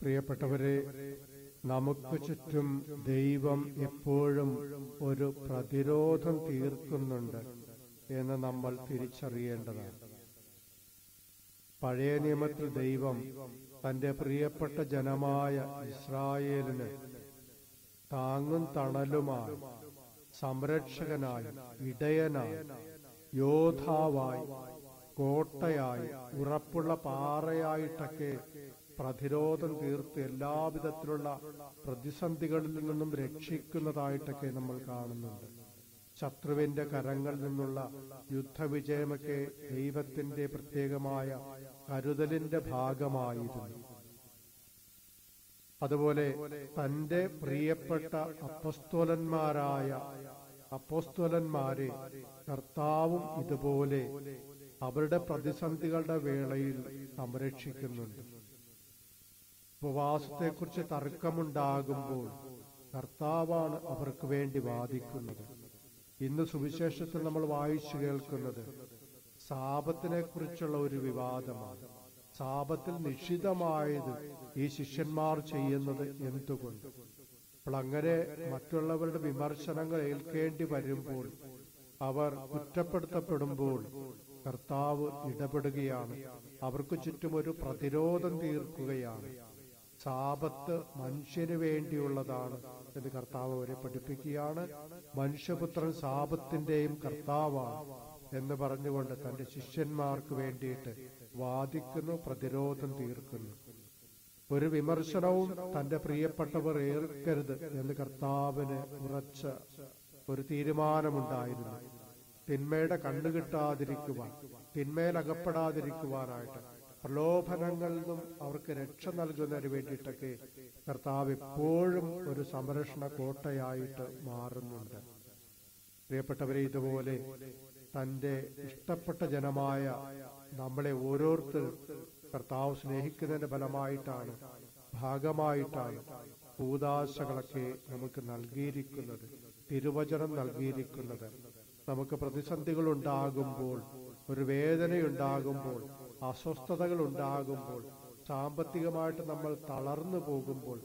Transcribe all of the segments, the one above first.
പ്രിയപ്പെട്ടവരെ, നമുക്ക് ചുറ്റും ദൈവം എപ്പോഴും ഒരു പ്രതിരോധം തീർക്കുന്നുണ്ട് എന്ന് നമ്മൾ തിരിച്ചറിയേണ്ടതാണ്. പഴയ നിയമത്തിൽ ദൈവം തന്റെ പ്രിയപ്പെട്ട ജനമായ ഇസ്രായേലിന് താങ്ങും തണലുമായി, സംരക്ഷകനായി, ഇടയനായി, യോദ്ധാവായി, കോട്ടയായി, ഉറപ്പുള്ള പാറയായിട്ടൊക്കെ പ്രതിരോധം തീർത്ത് എല്ലാവിധത്തിലുള്ള പ്രതിസന്ധികളിൽ നിന്നും രക്ഷിക്കുന്നതായിട്ടൊക്കെ നമ്മൾ കാണുന്നുണ്ട്. ശത്രുവിന്റെ കരങ്ങളിൽ നിന്നുള്ള യുദ്ധവിജയമൊക്കെ ദൈവത്തിന്റെ പ്രത്യേകമായ കരുതലിന്റെ ഭാഗമായിരുന്നു. അതുപോലെ തന്റെ പ്രിയപ്പെട്ട അപ്പോസ്തലന്മാരെ കർത്താവും ഇതുപോലെ അവരുടെ പ്രതിസന്ധികളുടെ വേളയിൽ സംരക്ഷിക്കുന്നുണ്ട്. ഉപവാസത്തെക്കുറിച്ച് തർക്കമുണ്ടാകുമ്പോൾ കർത്താവാണ് അവർക്ക് വേണ്ടി വാദിക്കുന്നത്. ഇന്ന് സുവിശേഷത്തിൽ നമ്മൾ വായിച്ചു കേൾക്കുന്നത് സാപത്തിനെ കുറിച്ചുള്ള ഒരു വിവാദമാണ്. സാപത്തിൽ നിഷിദ്ധമായത് ഈ ശിഷ്യന്മാർ ചെയ്യുന്നത് എന്തുകൊണ്ട്? അപ്പോൾ അങ്ങനെ മറ്റുള്ളവരുടെ വിമർശനങ്ങൾ ഏൽക്കേണ്ടി വരുമ്പോൾ, അവർ കുറ്റപ്പെടുത്തപ്പെടുമ്പോൾ കർത്താവ് ഇടപെടുകയാണ്. അവർക്ക് ചുറ്റും ഒരു പ്രതിരോധം തീർക്കുകയാണ്. സാപത്ത് മനുഷ്യന് വേണ്ടിയുള്ളതാണ് എന്ന് കർത്താവ് അവരെ പഠിപ്പിക്കുകയാണ്. മനുഷ്യപുത്രൻ സാപത്തിന്റെയും കർത്താവാണ് എന്ന് പറഞ്ഞുകൊണ്ട് തന്റെ ശിഷ്യന്മാർക്ക് വേണ്ടിയിട്ട് വാദിക്കുന്നു, പ്രതിരോധം തീർക്കുന്നു. ഒരു വിമർശനവും തന്റെ പ്രിയപ്പെട്ടവർ ഏൽക്കരുത് എന്ന് കർത്താവിന് ഉറച്ച ഒരു തീരുമാനമുണ്ടായിരുന്നു. തിന്മയുടെ കണ്ണുകിട്ടാതിരിക്കുവാൻ, തിന്മയിൽ അകപ്പെടാതിരിക്കുവാനായിട്ട്, പ്രലോഭനങ്ങളിൽ നിന്നും അവർക്ക് രക്ഷ നൽകുന്നതിന് വേണ്ടിയിട്ടൊക്കെ കർത്താവ് എപ്പോഴും ഒരു സംരക്ഷണ കോട്ടയായിട്ട് മാറുന്നുണ്ട്. പ്രിയപ്പെട്ടവരെ, ഇതുപോലെ തന്റെ ഇഷ്ടപ്പെട്ട ജനമായ നമ്മളെ ഓരോരുത്തരും കർത്താവ് സ്നേഹിക്കുന്നതിന്റെ ഫലമായിട്ടാണ്, ഭാഗമായിട്ടാണ് കൂദാശകളൊക്കെ നമുക്ക് നൽകിയിരിക്കുന്നത്, തിരുവചനം നൽകിയിരിക്കുന്നത്. നമുക്ക് പ്രതിസന്ധികൾ ഉണ്ടാകുമ്പോൾ, ഒരു വേദനയുണ്ടാകുമ്പോൾ, അസ്വസ്ഥതകൾ ഉണ്ടാകുമ്പോൾ, സാമ്പത്തികമായിട്ട് നമ്മൾ തളർന്നു പോകുമ്പോൾ,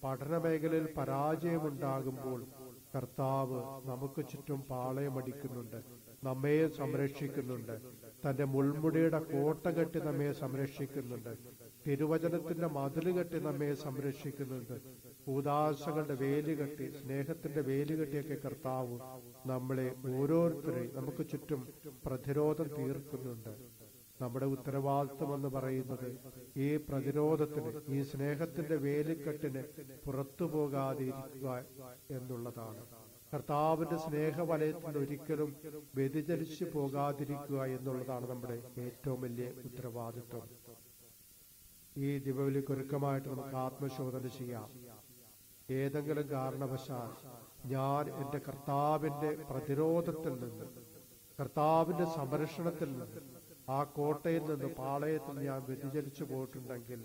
പഠന മേഖലയിൽ പരാജയമുണ്ടാകുമ്പോൾ കർത്താവ് നമുക്ക് ചുറ്റും പാളയമടിക്കുന്നുണ്ട്, നമ്മെ സംരക്ഷിക്കുന്നുണ്ട്. തന്റെ മുൾമുടിയുടെ കോട്ട കെട്ടി നമ്മെ സംരക്ഷിക്കുന്നുണ്ട്. തിരുവചനത്തിന്റെ മതില് കെട്ടി നമ്മെ സംരക്ഷിക്കുന്നുണ്ട്. കൂദാശകളുടെ വേലുകെട്ടി, സ്നേഹത്തിന്റെ വേലുകെട്ടിയൊക്കെ കർത്താവ് നമ്മളെ ഓരോരുത്തരെയും നമുക്ക് ചുറ്റും പ്രതിരോധം തീർക്കുന്നുണ്ട്. നമ്മുടെ ഉത്തരവാദിത്വം എന്ന് പറയുന്നത് ഈ പ്രതിരോധത്തിന്, ഈ സ്നേഹത്തിന്റെ വേലിക്കെട്ടിന് പുറത്തു പോകാതിരിക്കുക എന്നുള്ളതാണ്. കർത്താവിന്റെ സ്നേഹവലയത്തിൽ ഒരിക്കലും വ്യതിചലിച്ചു പോകാതിരിക്കുക എന്നുള്ളതാണ് നമ്മുടെ ഏറ്റവും വലിയ ഉത്തരവാദിത്വം. ഈ ദിവ്യബലിക്കൊരുക്കമായിട്ട് നമുക്ക് ആത്മശോധന ചെയ്യാം. ഏതെങ്കിലും കാരണവശാൽ ഞാൻ എന്റെ കർത്താവിന്റെ പ്രതിരോധത്തിൽ നിന്ന്, കർത്താവിന്റെ സംരക്ഷണത്തിൽ നിന്ന്, ആ കോട്ടയിൽ നിന്ന്, പാളയത്തിൽ ഞാൻ വ്യതിചലിച്ചു പോയിട്ടുണ്ടെങ്കിൽ,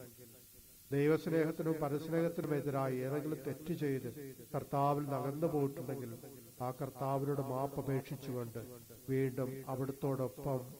ദൈവസ്നേഹത്തിനും പരസ്നേഹത്തിനും എതിരായി ഏതെങ്കിലും തെറ്റ് ചെയ്ത് കർത്താവിൽ നകന്നു പോയിട്ടുണ്ടെങ്കിൽ ആ കർത്താവിനോട് മാപ്പപേക്ഷിച്ചുകൊണ്ട് വീണ്ടും അവിടുത്തോടൊപ്പം